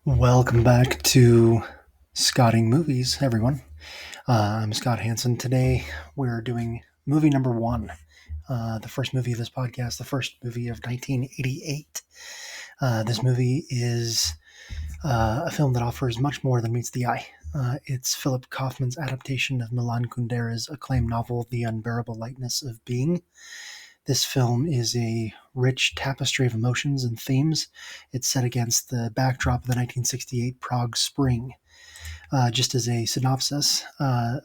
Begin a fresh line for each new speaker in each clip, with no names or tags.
Welcome back to Scotting Movies, everyone. I'm Scott Hansen. Today we're doing movie number one, the first movie of this podcast, the first movie of 1988. This movie is a film that offers much more than meets the eye. It's Philip Kaufman's adaptation of Milan Kundera's acclaimed novel, The Unbearable Lightness of Being. This film is a rich tapestry of emotions and themes. It's set against the backdrop of the 1968 Prague Spring. Just as a synopsis,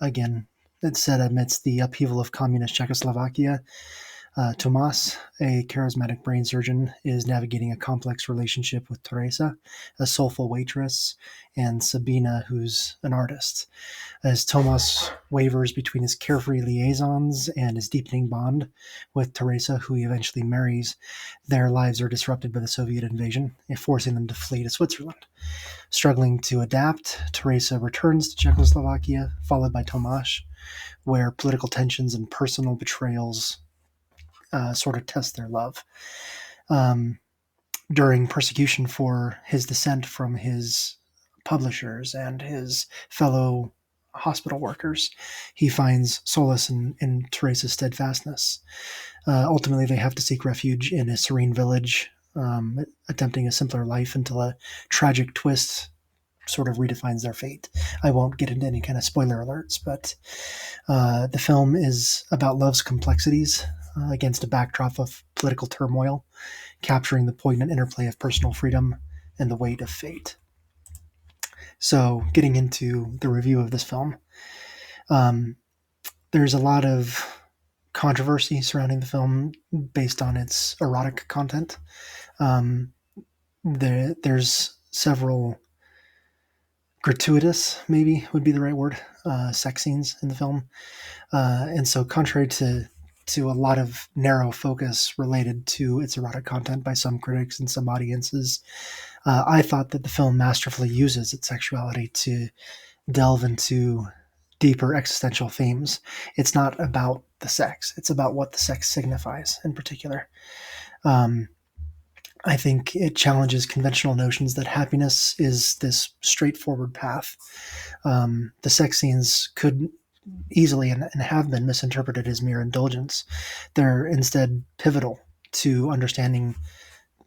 again, it's set amidst the upheaval of Communist Czechoslovakia. Tomas, a charismatic brain surgeon, is navigating a complex relationship with Tereza, a soulful waitress, and Sabina, who's an artist. As Tomas wavers between his carefree liaisons and his deepening bond with Tereza, who he eventually marries, their lives are disrupted by the Soviet invasion, forcing them to flee to Switzerland. Struggling to adapt, Tereza returns to Czechoslovakia, followed by Tomas, where political tensions and personal betrayals sort of test their love. During persecution for his dissent from his publishers and his fellow hospital workers, he finds solace in Tereza's steadfastness. Ultimately, they have to seek refuge in a serene village, attempting a simpler life until a tragic twist sort of redefines their fate. I won't get into any kind of spoiler alerts, but the film is about love's complexities against a backdrop of political turmoil, capturing the poignant interplay of personal freedom and the weight of fate. So, getting into the review of this film, there's a lot of controversy surrounding the film based on its erotic content. There's several gratuitous, maybe would be the right word, sex scenes in the film. And so contrary to a lot of narrow focus related to its erotic content by some critics and some audiences, I thought that the film masterfully uses its sexuality to delve into deeper existential themes. It's not about the sex. It's about what the sex signifies in particular. I think it challenges conventional notions that happiness is this straightforward path. The sex scenes could easily and have been misinterpreted as mere indulgence. They're instead pivotal to understanding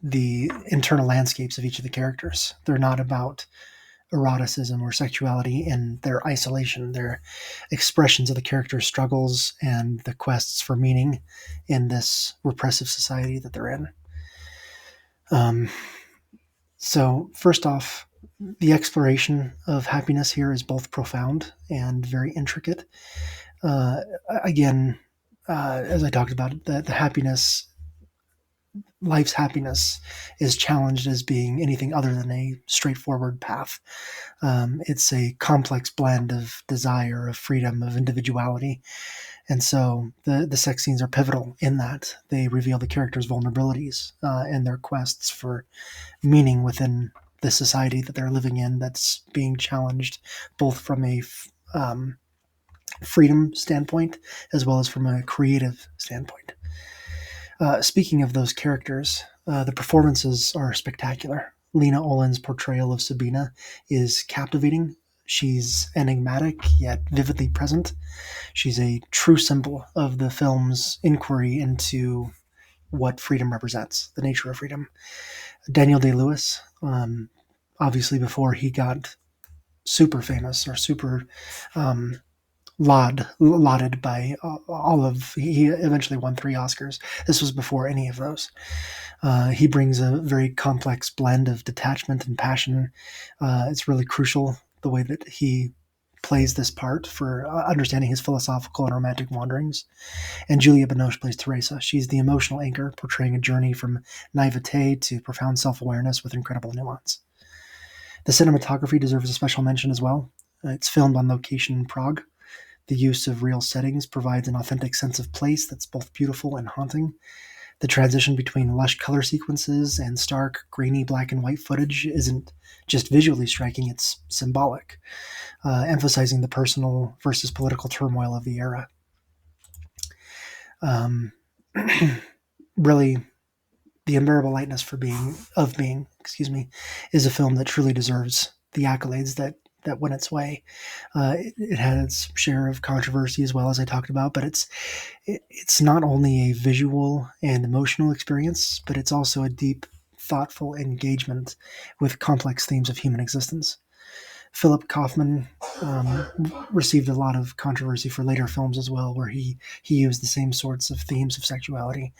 the internal landscapes of each of the characters. They're not about eroticism or sexuality in their isolation. They're expressions of the characters' struggles and the quests for meaning in this repressive society that they're in. So first off, the exploration of happiness here is both profound and very intricate. Again, as I talked about, the happiness, life's happiness is challenged as being anything other than a straightforward path. It's a complex blend of desire, of freedom, of individuality. And so the sex scenes are pivotal in that they reveal the characters' vulnerabilities and their quests for meaning within the society that they're living in that's being challenged both from a freedom standpoint as well as from a creative standpoint. Speaking of those characters, the performances are spectacular. Lena Olin's portrayal of Sabina is captivating. She's enigmatic yet vividly present. She's a true symbol of the film's inquiry into what freedom represents, the nature of freedom. Daniel Day-Lewis, obviously before he got super famous or super lauded by all of, he eventually won 3 Oscars. This was before any of those. He brings a very complex blend of detachment and passion. It's really crucial the way that he plays this part for understanding his philosophical and romantic wanderings. And Julia Binoche plays Tereza. She's the emotional anchor, portraying a journey from naivete to profound self-awareness with incredible nuance. The cinematography deserves a special mention as well. It's filmed on location in Prague. The use of real settings provides an authentic sense of place that's both beautiful and haunting. The transition between lush color sequences and stark, grainy black and white footage isn't just visually striking, it's symbolic, emphasizing the personal versus political turmoil of the era. Really The Unbearable Lightness of Being, is a film that truly deserves the accolades that went its way. It had its share of controversy as well, as I talked about, but it's not only a visual and emotional experience, but it's also a deep, thoughtful engagement with complex themes of human existence. Philip Kaufman received a lot of controversy for later films as well, where he used the same sorts of themes of sexuality.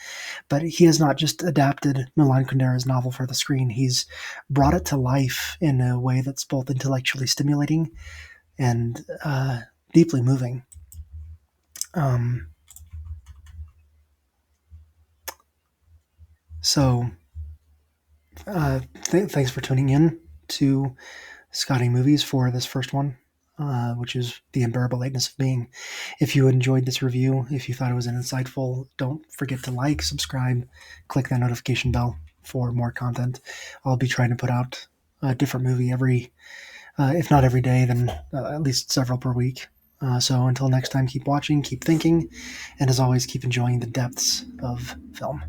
But he has not just adapted Milan Kundera's novel for the screen, he's brought it to life in a way that's both intellectually stimulating and deeply moving. So, thanks for tuning in to Scotty Movies for this first one, which is The Unbearable Lightness of Being. If you enjoyed this review, if you thought it was insightful, don't forget to like, subscribe, click that notification bell for more content. I'll be trying to put out a different movie if not every day, then at least several per week. So until next time, keep watching, keep thinking, and as always, keep enjoying the depths of film.